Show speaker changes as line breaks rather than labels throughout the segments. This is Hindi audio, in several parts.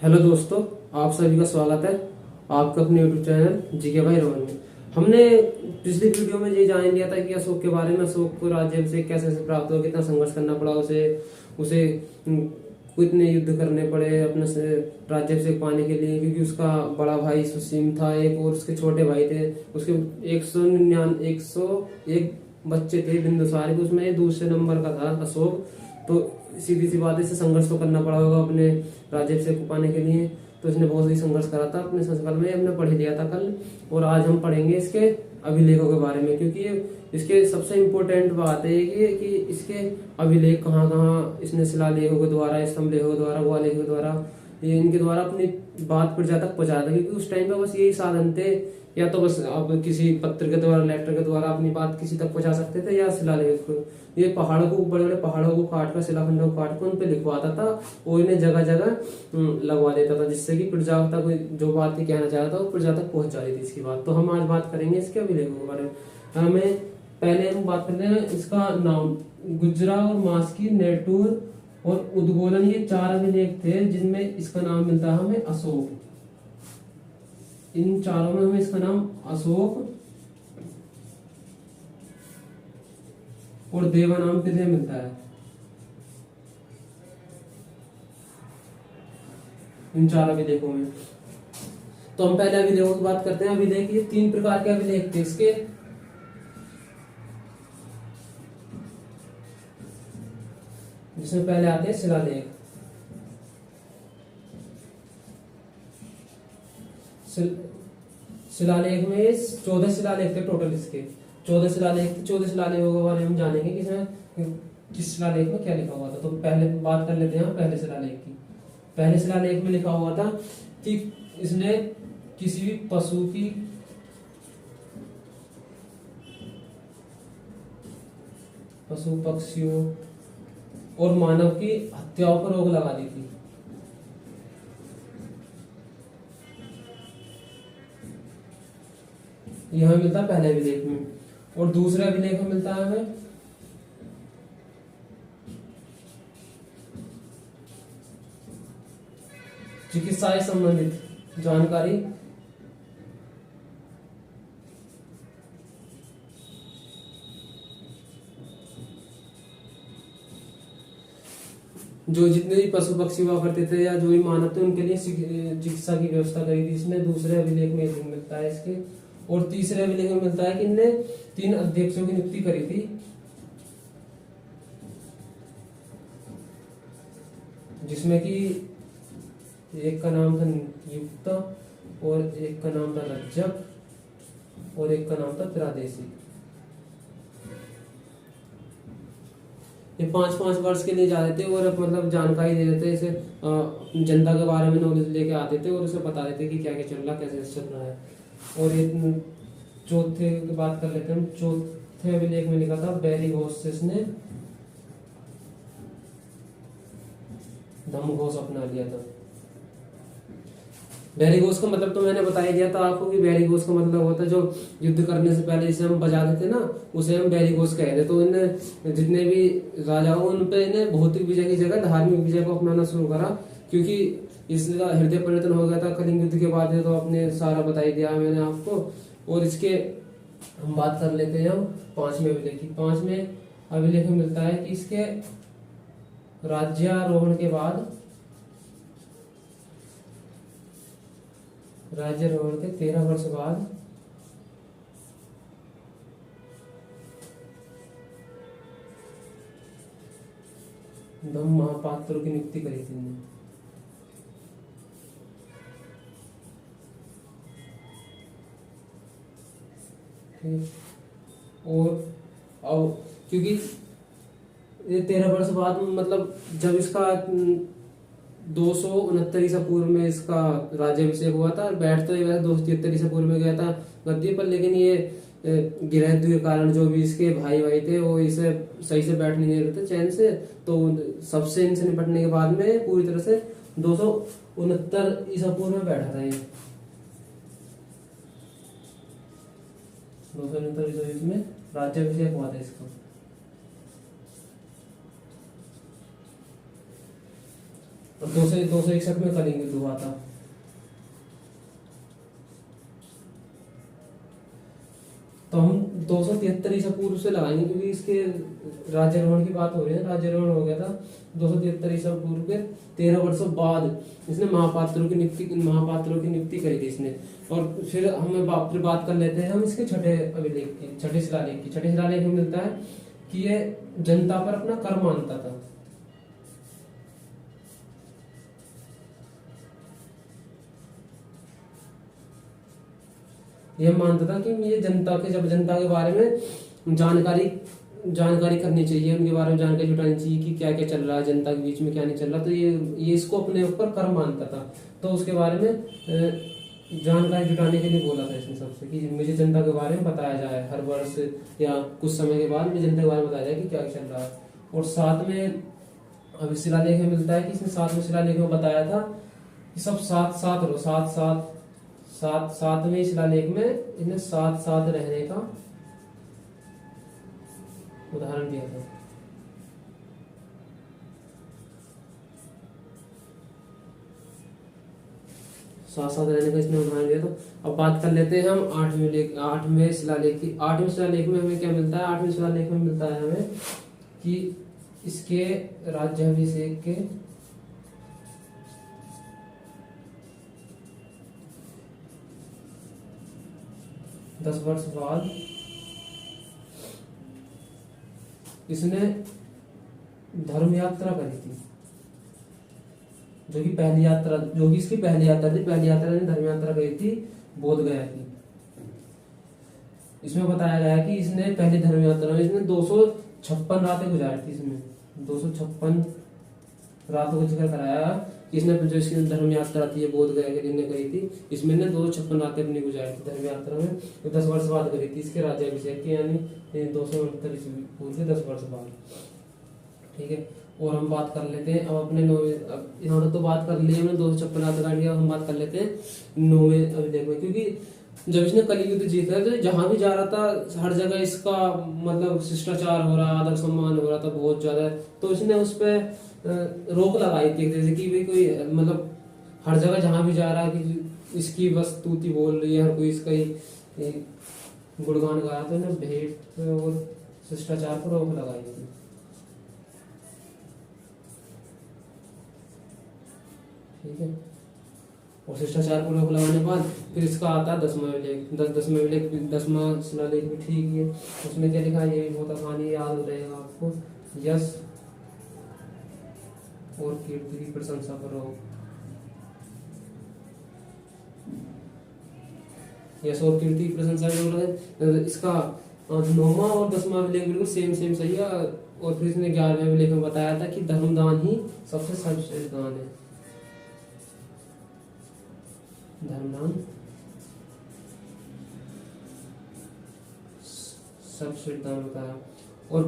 हेलो दोस्तों, आप सभी का स्वागत है आपका अपने यूट्यूब चैनल जीके भाई रोहन में। हमने पिछली वीडियो में ये जान लिया था कि अशोक के बारे में, अशोक को राज्याभिषेक कैसे कैसे प्राप्त हुआ, कितना संघर्ष करना पड़ा उसे उसे कितने युद्ध करने पड़े अपने से राज्याभिषेक पाने के लिए, क्योंकि उसका बड़ा भाई सुसीम था एक, और उसके छोटे भाई थे। उसके 101 बच्चे थे बिंदुसार के, उसमें दूसरे नंबर का था अशोक। तो सीधी सी बात है, इसे संघर्ष तो करना पड़ा होगा अपने राज्याभिषेक को पाने के लिए। तो इसने बहुत ही संघर्ष करा था अपने संस्कार में, हमने पढ़ लिया था कल। और आज हम पढ़ेंगे इसके अभिलेखों के बारे में, क्योंकि इसके सबसे इम्पोर्टेंट बात है कि इसके अभिलेख कहाँ कहाँ इसने शिलालेखों के द्वारा, स्तंभ लेखों के द्वारा, गुहालेखों के द्वारा, ये इनके द्वारा अपनी बात प्रजा तक पहुंचाया था। क्योंकि उस टाइम पे बस यही साधन थे, या तो बस आप किसी पत्र के द्वारा, लेटर के द्वारा अपनी बात किसी तक पहुंचा सकते थे, या शिलालेख को, ये पहाड़ों को, बड़े बड़े पहाड़ों को काट कर, शिलाखंडों को काट कर उन पे लिखवाता था और इन्हें जगह जगह लगवा देता था, जिससे कि प्रजा तक जो बात कहना चाह रहा था वो प्रजा तक पहुंच जा रही थी इसकी बात। तो हम आज बात करेंगे इसके अभिलेखों के बारे में। हमें पहले हम बात करते हैं इसका नाम। गुजरा और मास्की, नेटूर और उद्गोलन, ये 4 अभिलेख थे जिनमें इसका नाम मिलता है हमें अशोक। इन चारों में हमें इसका नाम अशोक और देवा नाम किसे मिलता है, इन 4 अभिलेखों में। तो हम पहले अभिलेखों की बात करते हैं। अभिलेख, ये 3 प्रकार के अभिलेख थे इसके। जिसमें पहले आते हैं शिलालेख। शिलालेख में 14 शिलालेख थे टोटल इसके। 14 शिलालेख थे। 14 शिलालेखों के बारे में हम जानेंगे कि इसमें किस शिलालेख में क्या लिखा हुआ था। तो पहले बात कर लेते हैं पहले शिलालेख की। पहले शिलालेख में लिखा हुआ था कि इसने किसी भी पशु की, पशु पक्षियों और मानव की हत्याओं पर रोक लगा दी थी। यह मिलता है पहले अभिलेख में। और दूसरे अभिलेख में मिलता है हमें चिकित्सा से संबंधित जानकारी। जो जितने भी पशु पक्षी हुआ करते थे या जो भी मानव थे उनके लिए चिकित्सा की व्यवस्था करी थी इसने। दूसरे अभिलेख में मिलता है इसके। और तीसरे अभिलेख में मिलता है कि इनने 3 अध्यक्षों की नियुक्ति करी थी, जिसमें कि एक का नाम था नियुक्त, और एक का नाम था रज्जक, और एक का नाम था त्रादेशी। ये 5-5 वर्ष के लिए जाते थे और मतलब जानकारी दे देते, इसे जनता के बारे में नॉलेज लेके आते थे और उसे बता देते कि क्या क्या चल रहा, कैसे चल रहा है। और ये चौथे की बात कर लेते हैं। चौथे अभिलेख में लिखा था बैरिघोष ने धम्मघोष अपना लिया था। बैरिघोष का मतलब तो मैंने बता ही दिया था आपको कि बैरिघोष का मतलब होता है जो युद्ध करने से पहले जिसे हम बजाते थे ना, उसे हम बैरिघोष कहते। तो इन्हें जितने भी राजा हो उन पे इन्हें भौतिक विजय की जगह धार्मिक विजय को अपनाना शुरू करा, क्योंकि इसका हृदय परिवर्तन हो गया था कलिंग युद्ध के बाद। तो आपने सारा बता ही दिया मैंने आपको। और इसके हम बात कर लेते हैं 5वें अभिलेख की। 5वें अभिलेख में मिलता है कि इसके राज्यारोहण के बाद, राज्यारोहण के 13 वर्ष बाद धम्म महापात्रों की नियुक्ति करी थी। और अब क्योंकि ये 13 वर्ष बाद, मतलब जब इसका 269 ईसा पूर्व में इसका राज्याभिषेक हुआ था, बैठ तो ये 273 ईसा पूर्व में गया था गद्दी पर, लेकिन ये गिरह के कारण जो भी इसके भाई थे वो इसे सही से बैठ नहीं रहे थे चैन से। तो सबसे इनसे निपटने के बाद में पूरी तरह से 269 ईसा पूर्व में बैठा था ये। 269 ईसा पूर्व में राज्याभिषेक हुआ था इसका। और 261 में कलिंग युद्ध हुआ था। तो हम 273 ईसा पूर्व से लगाएंगे, क्योंकि इसके राज्यारोहण की बात हो रही है। राज्यारोहण हो गया था 273 ईसा पूर्व के 13 वर्षों बाद इसने महापात्रों की नियुक्ति करी थी इसने। और फिर फिर बात कर लेते हैं हम इसके छठे अभिलेख की, छठे शिलालेख की। छठे शिलालेख में मिलता है कि ये जनता पर अपना कर मानता था। यह मानता था कि ये जनता के बारे में जानकारी करनी चाहिए, उनके बारे में जानकारी जुटानी चाहिए कि क्या क्या चल रहा है जनता के बीच में, क्या नहीं चल रहा। तो ये इसको अपने ऊपर कर मानता था। तो उसके बारे में जानकारी जुटाने के लिए बोला था इसने सबसे कि मुझे जनता के बारे में बताया जाए, हर वर्ष या कुछ समय के बाद मुझे जनता के बारे में बताया जाए कि क्या चल रहा है। और साथ में अभी शिलालेख में मिलता है कि इसने 7वें शिलालेख में बताया था कि सब सातवें शिलालेख में इन्हें साथ रहने का उदाहरण दिया था। साथ रहने का इसने उदाहरण दिया। तो अब बात कर लेते हैं हम आठवें शिलालेख की। 8वें शिलालेख में हमें क्या मिलता है? 8वें शिलालेख में मिलता है हमें कि इसके राज्याभिषेक के 10 वर्ष बाद इसने धर्म यात्रा करी थी, जो कि इसकी पहली यात्रा थी। पहली यात्रा ने धर्म यात्रा करी थी बोध गया की। इसमें बताया गया है कि इसने पहली धर्म यात्रा में इसने 256 रातें गुजारी थी। इसमें 256 रातों का जिक्र कराया कि इसने जो इसकी धर्म यात्रा थी बोध गया के लिए करी थी। इसमें ने 256 रातें अपनी गुजारी थी धर्म यात्रा में। तो 10 वर्ष बाद करी थी इसके राज्याभिषेक की, यानी 269 ईस्वी पूर्व से 10 वर्ष बाद। ठीक है। और हम बात कर लेते हैं अब अपने यहाँ तो बात कर ली हमने 256 रात गाड़ी। हम बात कर लेते हैं 9वें अभिलेख में, क्योंकि जब इसने कलिंग युद्ध जीता है तो जहां भी जा रहा था हर जगह इसका मतलब शिष्टाचार हो रहा, आदर सम्मान हो रहा था बहुत ज्यादा। तो इसने उस पर रोक लगाई थी, जैसे कि भाई कोई मतलब हर जगह जहां भी जा रहा है कि इसकी बस स्तुति बोल रही है, हर कोई इसका ही गुणगान गाया, तो इन्हें भेंट और शिष्टाचार पर रोक लगाई थी। ठीक है। और शिष्टाचार को रोक लगाने के बाद फिर इसका आता है 10वां अभिलेख। 10वां शिलालेख भी ठीक है। उसमें क्या लिखा है ये भी बहुत आसानी याद हो रहेगा आपको। यश और कीर्ति की प्रशंसा करो। यश और कीर्ति की प्रशंसा करो। इसका 9वां और 10वां अभिलेख बिल्कुल सेम सही है। और फिर इसने 11वें अभिलेख में बताया था कि धर्मदान ही सबसे सर्वश्रेष्ठ दान है। धर्मदान सर्वश्रेष्ठ दान बताया। और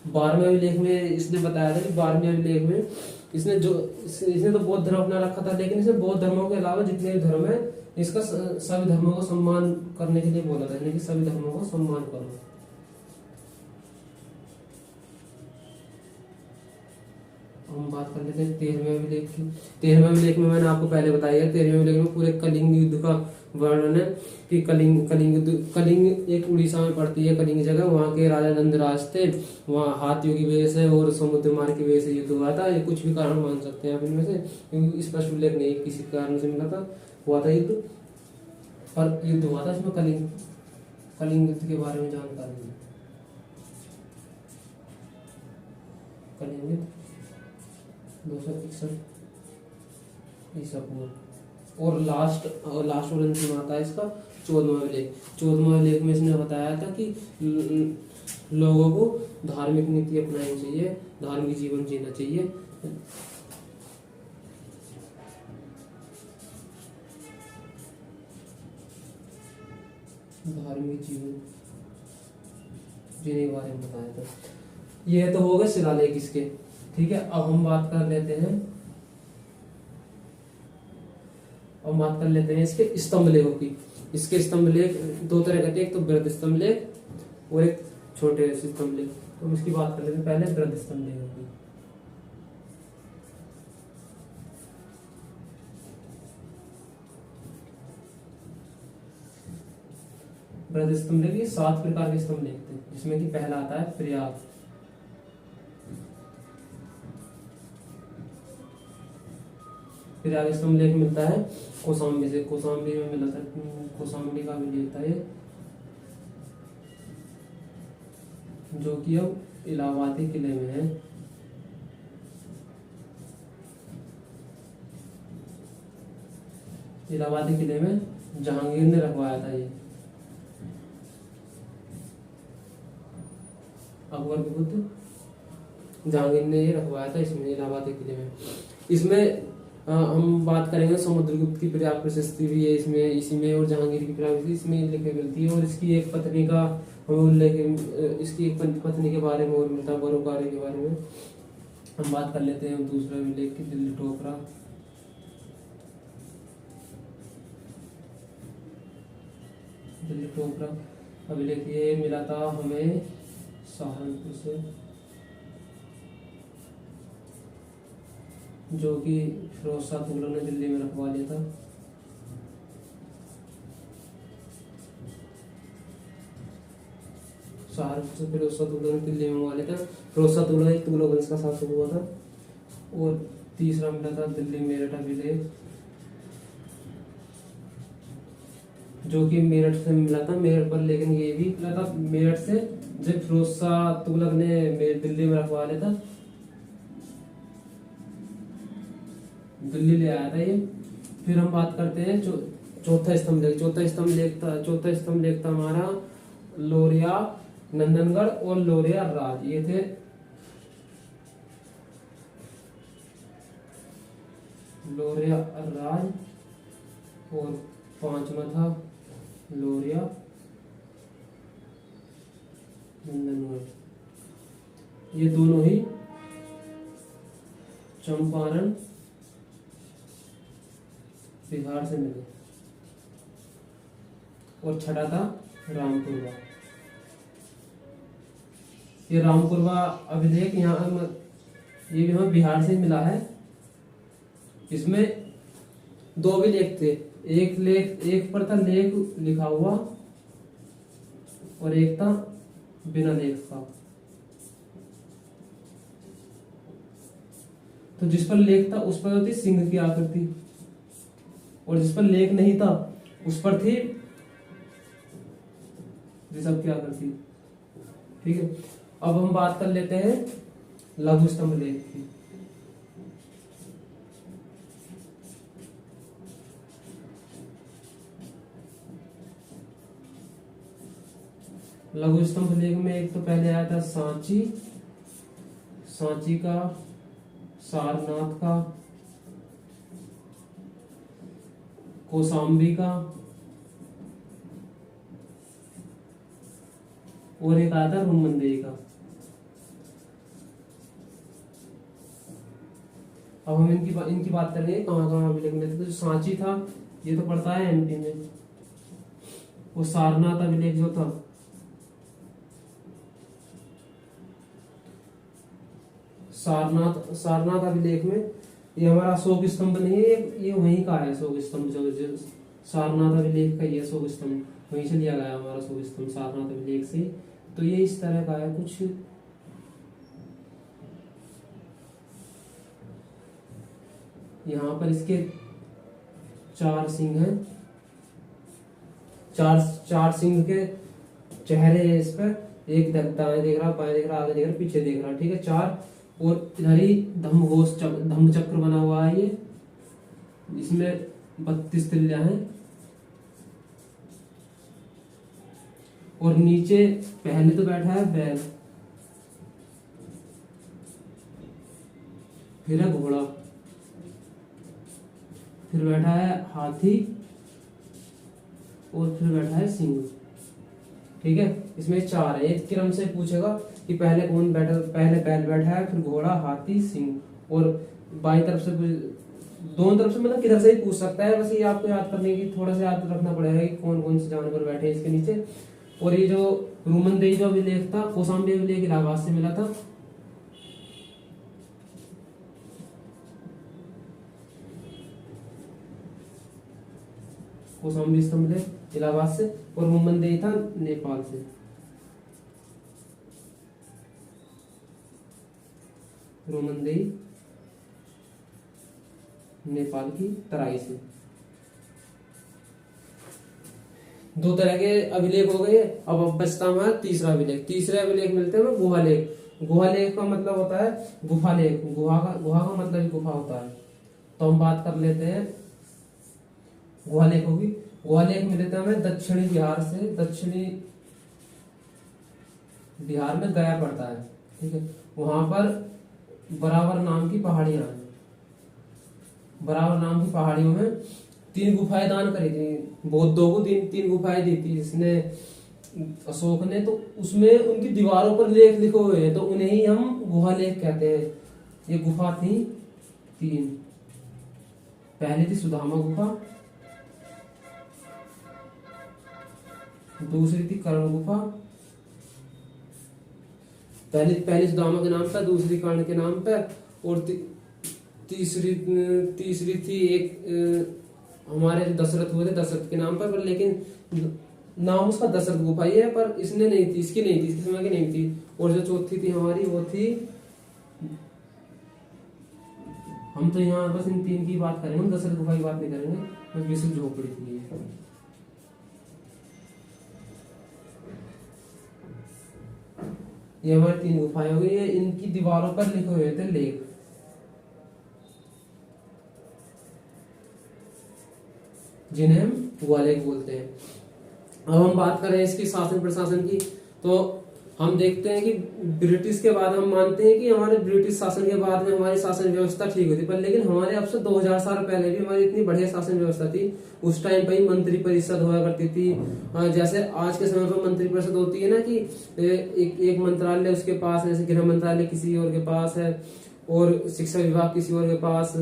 12वें अभिलेख में इसने बताया था कि 12वें अभिलेख में इसने तो बौद्ध धर्म अपना रखा था, लेकिन इसने बौद्ध धर्मों के अलावा जितने भी धर्म है इसका सभी धर्मों को सम्मान करने के लिए बोला था, यानी कि सभी धर्मों को सम्मान करो। हम बात कर लेते हैं 13वें अभिलेख की। 13वें अभिलेख में मैंने आपको पहले बताया 13वें अभिलेख में पूरे कलिंग युद्ध का वर्णन है कि कलिंग एक उड़ीसा में पड़ती है, कलिंग जगह। वहाँ के राजा नंदराज थे, वहाँ हाथियों की वजह से और समुद्र मार्ग की वजह से युद्ध हुआ था। ये कुछ भी कारण मान सकते हैं आप इनमें से, क्योंकि स्पष्ट उल्लेख नहीं किसी कारण से मिला था, हुआ था युद्ध। पर युद्ध हुआ था इसमें कलिंग युद्ध के बारे में जानकारी है। कलिंग युद्ध 261 ईसा पूर्व। और लास्ट और अंतिम आता है इसका 14वां अभिलेख। 14वां अभिलेख में इसने बताया था कि लोगों को धार्मिक नीति अपनानी चाहिए, धार्मिक जीवन जीना चाहिए। धार्मिक जीवन जीने के बारे में बताया था। ये तो हो गए शिलालेख इसके। ठीक है। अब हम बात कर लेते हैं इसके स्तंभ लेखों की। इसके स्तंभ लेख 2 तरह के थे, एक तो वृहद स्तंभ लेख और एक छोटे स्तंभ लेख। तो इसकी बात कर लेते हैं पहले वृहद स्तंभ लेखों की। वृहद स्तंभ लेख, ये 7 प्रकार के स्तंभ लेख थे, जिसमें कि पहला आता है प्रयाग। प्रयाग स्तंभ लेख मिलता है कौशाम्बी से, कौशाम्बी में मिला था, कौशाम्बी का भी लेख था ये, जो कि अब इलाहाबादी किले में है। इलाहाबादी किले में जहांगीर ने रखवाया था ये, अकबर के पुत्र जहांगीर ने ये रखवाया था इसमें, इलाहाबादी किले में। इसमें हम बात करेंगे समुद्रगुप्त की पर्याप्त प्रशस्ति भी है इसमें, इसी में, और जहांगीर की पर्याप्त इसमें लिखे मिलती है। और इसकी एक पत्नी का हमें उल्लेख, इसकी एक पत्नी के बारे में और मिलता है, परोपकारी के बारे में हम बात कर लेते हैं। दूसरा उल्लेख की दिल्ली टोकरा, दिल्ली टोकरा अभिलेख ये मिला था हमें सहारनपुर से, जो कि फिरोज शाह तुगलक ने दिल्ली में रखवा लिया था। सहारनपुर से फिरोज शाह तुगलक ने दिल्ली में मंगवा लिया था। फिरोज शाह तुगलक एक तुगलक वंश का शासक हुआ था। और तीसरा मिला था दिल्ली मेरठ अभिलेख, जो कि मेरठ से मिला था, मेरठ पर, लेकिन ये भी मिला था मेरठ से, जब फिरोज शाह तुगलक ने दिल्ली में रखवा लिया था, दिल्ली ले आया था ये। फिर हम बात करते हैं चौथा स्तंभ लेख। चौथा स्तंभ लेख था हमारा लोरिया नंदनगढ़ और लोरिया राज, ये थे लोरिया राज, और पांचवा था लोरिया नंदनगढ़। ये दोनों ही चंपारण बिहार से मिले। और छठा था रामपुरवा। ये रामपुरवा अभिलेख यहाँ, ये भी हमें बिहार से मिला है। इसमें 2 अभिलेख थे, एक पर था लेख लिखा हुआ और एक था बिना लेख का। तो जिस पर लेख था उस पर थी सिंह की आकृति, और जिस पर लेख नहीं था उस पर थी ऋषभ की आकृति। ठीक है, अब हम बात कर लेते हैं लघु स्तंभ लेख की। लघु स्तंभ लेख में एक तो पहले आया था सांची, सांची का, सारनाथ का, कौशाम्बी का, और एक आया था रुमनदेही का। अब हम इनकी बात करेंगे कहाँ कहाँ अभिलेख मिलते थे। जो सांची था ये तो पड़ता है एमपी में। वो सारनाथ अभिलेख जो था, सारनाथ अभिलेख में ये हमारा अशोक स्तंभ नहीं है, ये वहीं का है अशोक स्तंभ। जो सारनाथ अभिलेख का ये अशोक स्तंभ वहीं से लिया गया हमारा अशोक स्तंभ, सारनाथ अभिलेख से। तो ये इस तरह का है कुछ। यहाँ पर इसके 4 सिंह हैं, चार सिंह के चेहरे हैं इस पर। एक दाएं देख रहा, बाएं देख रहा, आगे देख रहा, पीछे देख रहा। ठीक है, 4। और इधर ही धम्म चक्र बना हुआ है ये, इसमें 32 तिल्लियां हैं। और नीचे पहले तो बैठा है बैल, फिर है घोड़ा, फिर बैठा है हाथी, और फिर बैठा है सिंह। ठीक है, इसमें 4 है। एक क्रम से पूछेगा कि पहले कौन बैठा, पहले बैल बैठा है, फिर घोड़ा, हाथी, सिंह। और बाई तरफ से, दोनों तरफ से, मतलब किधर से ही पूछ सकता है। बस ये आपको याद करने की, थोड़ा सा याद रखना पड़ेगा कि कौन कौन से जानवर बैठे हैं इसके नीचे। और ये जो रुमनदेही जो अभिलेख था, कौशाम्बी अभिलेख इलाहाबाद से मिला था। कौशाम्बी स्तंभ मिले इलाहाबाद से, और मुम्बई था नेपाल से। रोमनदेही नेपाल की तराई से। दो तरह के अभिलेख हो गए। अब बचता हमारा तीसरा अभिलेख। तीसरे अभिलेख मिलते हैं गुहालेख। गुहालेख का मतलब होता है गुफा लेख। गुहा का मतलब ही गुफा होता है। तो हम बात कर लेते हैं गुहालेख होगी। गुहालेख मिलते हैं हमें दक्षिणी बिहार से। दक्षिणी बिहार में गया पड़ता है, ठीक है। वहां पर बराबर नाम की पहाड़ियां हैं। बराबर नाम की पहाड़ियों में 3 गुफाएं दान करी थी बौद्धों को। 3 गुफाएं दी थी जिसने अशोक ने। तो उसमें उनकी दीवारों पर लेख लिखे हुए हैं, तो उन्हें ही हम गुहा लेख कहते हैं। ये गुफा थी 3। पहली थी सुदामा गुफा, दूसरी थी कर्ण गुफा। पहली सुदामा के नाम पर, दूसरी कर्ण के नाम पर, और तीसरी थी एक हमारे दशरथ हुए थे, दशरथ के नाम पर लेकिन नाम उसका दशरथ गुफा ही है, पर इसने नहीं थी, इसकी नहीं थी, इसके समय की नहीं थी। और जो चौथी थी हमारी वो थी, हम तो यहाँ बस इन 3 की बात करेंगे, हम दशरथ गुफा की बात नहीं करेंगे। बस विष्णु झोपड़ी थी ये हमारी 3 गुफाएं हो गई। इनकी दीवारों पर लिखे हुए थे लेख। जिन्हें हम गुहालेख बोलते हैं। अब हम बात करें इसकी शासन प्रशासन की, तो हम देखते हैं कि ब्रिटिश के बाद हम मानते हैं कि हमारे ब्रिटिश शासन के बाद में हमारी शासन व्यवस्था ठीक होती, पर लेकिन हमारे अब से 2000 साल पहले भी हमारी इतनी बढ़िया शासन व्यवस्था थी। उस टाइम पे ही मंत्री परिषद हुआ करती थी। जैसे आज के समय पर मंत्री परिषद होती है ना, कि एक मंत्रालय उसके पास है, जैसे गृह मंत्रालय किसी और के पास है, और शिक्षा विभाग किसी और के पास,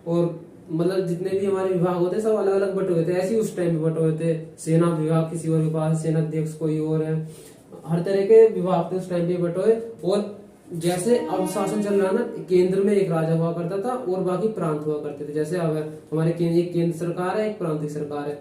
और मतलब जितने भी हमारे विभाग होते हैं सब अलग अलग बटे हुए थे। ऐसे ही उस टाइम पे बटे हुए थे। सेना विभाग किसी और के पास, सेना अध्यक्ष कोई और है, हर तरह के विभाग थे उस टाइम पे बटे हुए। और जैसे अब शासन चल रहा है ना, केंद्र में एक राजा हुआ करता था और बाकी प्रांत हुआ करते थे। जैसे अब हमारे एक केंद्र सरकार है, एक प्रांतीय सरकार है।